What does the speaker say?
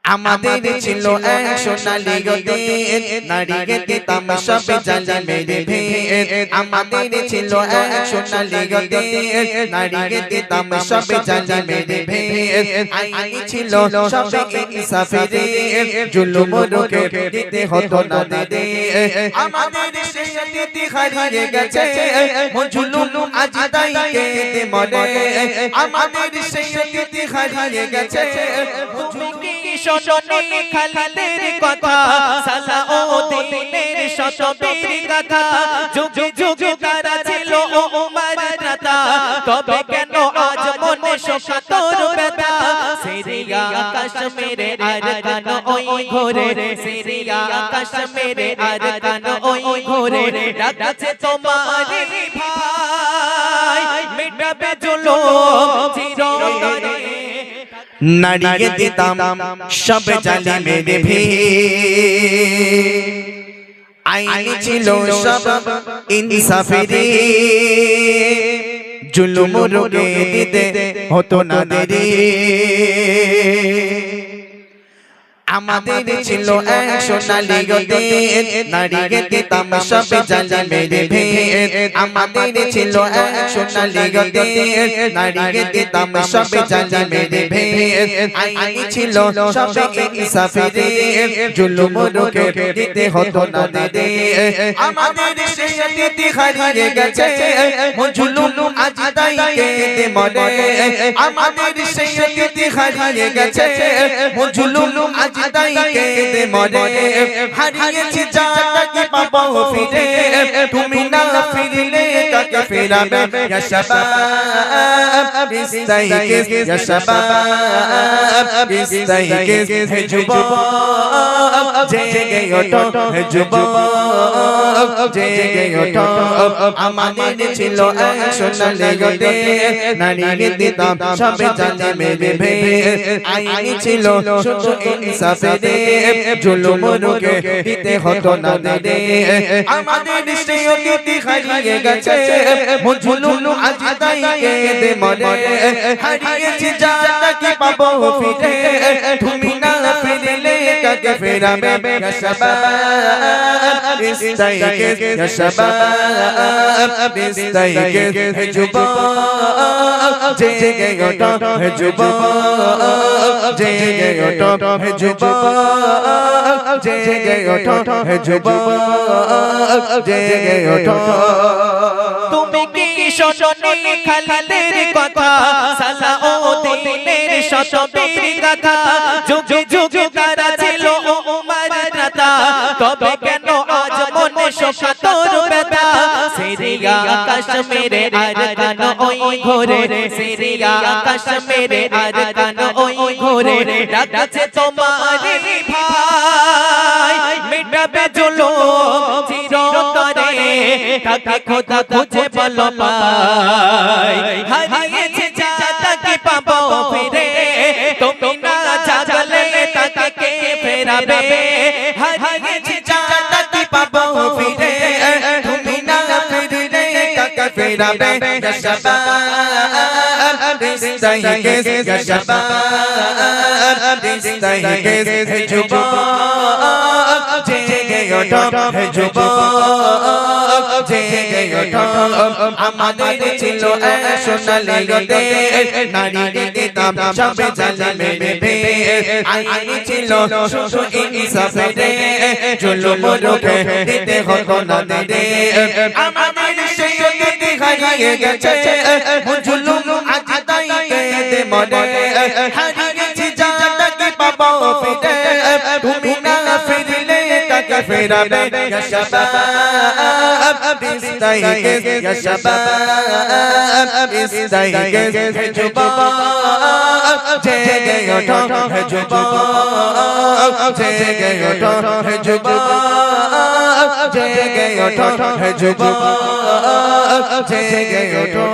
আমাদের ছিল এক সোনালী গদিন নারীকে দিতাম সব জালি মেরে ভেদ আমাদের ছিল এক সোনালী গদিন নারীকে দিতাম সব জালি মেরে ভেদ আইনি ছিল সব ইনসাফে জুলুম রোকে দিতে হতো না দে আমাদের সেই অতীত হারিয়ে গেছে জুলুম আজ তাই কেঁদে মরে আমাদের সেই অতীত হারিয়ে গেছে শোনে খালিদের কথা সালাউদ্দিনের শতবীর গাথা যুগে যুগে তারা ছিল উম্মার নেতা তবে কেন আজ মনে শোকাতর ব্যথা সিরিয়া কাশ্মীরে আর কান ওই ঘোরে সিরিয়া কাশ্মীরে আর কান ওই ঘোরে ডাকছে তোমারে ভাই মিটাবে জুলুম চিরতরে নারীকে দিতাম সব জালি মেরে ভেদ আইনি ছিল সব ইনসাফে জুলুম রোকে দিতে হতো না দেরি আমাদের ছিল এক সোনালী গদিন নারীকে দিতাম সব জালি মেরে ভেদ আমাদের ছিল এক সোনালী গদিন নারীকে দিতাম সব জালি মেরে ভেদ আইনি ছিল সব ইনসাফে জুলুম রোকে দিতে হতো না দে আমাদের সেই অতীত হারিয়ে গেছে জুলুম আজ তাই কেঁদে মরে আমাদের সেই অতীত হারিয়ে গেছে জুলুম আজ তাই কেঁদে মরে হারিয়েছি জানটা কি পাবো ফিরে তুমি না ফিরলে কাকে ফেরাবে ইয়া শাবাব ইস্তাইকিজ ইয়া শাবাব ইস্তাইকিজ হে যুবক জেগে ওঠো হে যুবক জেগে ওঠো আমাদের ছিল এক সোনালী গদিন নারীকে দিতাম সব জালি মেরে ভেদ আইনি ছিল শুধু ইনসাফে জুলুম রোকে দিতে হতো না দে আমাদের সেই অতীত হারিয়ে গেছে জুলুম আজ তাই কেঁদে মরে হারিয়েছি জানটা কি পাবো ফিরে তুমি না ফিরলে কাকে ফেরাবে ইয়া শাবাব ইস্তাইকিজ ইয়া শাবাব ইস্তাইকিজ হে যুবক জেগে ওঠো হে যুবক জেগে ওঠো হে যুবক জেগে ওঠো হে যুবক জেগে ওঠো তুমি কি শোনে খালিদের কথা সালাউদ্দিনের শতবীর গাথা যুগে যুগে তারা ছিল উম্মার নেতা তবে কেন আজ মনে শোকাতর ব্যথা সিরিয়া কাশ্মীরে আর কান ওই ঘোরে সিরিয়া কাশ্মীরে আর কান ওই ঘোরে ডাকছে তোমারে ভাই মিটাবে জুলুম চিরতরে তাকে খোদা খুঁজে বলো পাই হারিয়েছে জানটা কি পাবো ফিরে তুমি না জাগলে তাকে কে ফেরাবে হারিয়েছে জানটা কি পাবো ফিরে তুমি না ফিরলে কাকে ফেরাবে ইয়া শাবাব ইস্তাইকিজ ইয়া শাবাব ইস্তাইকিজ হে যুবক জেগে ওঠো হে যুবক জেগে ওঠো আমাদের ছিল এক সোনালী গদিন নারীকে দিতাম সব জালি মেরে ভেদ আইনি ছিল শুধু ইনসাফে জুলুম রোকে দিতে হতো না দে আমাদের সেই অতীত হারিয়ে গেছে জুলুম আজ তাই কেঁদে মরে হারিয়েছি জানটা কি পাবো ফিরে তুমি না ফিরলে কাকে ফেরাবে ইয়া শাবাব ইস্তাইকিজ ইয়া শাবাব ইস্তাইকিজ হে যুবক জেগে ওঠো হে যুবক জেগে ওঠো হে যুবক জেগে ওঠো হে যুবক জেগে ওঠো।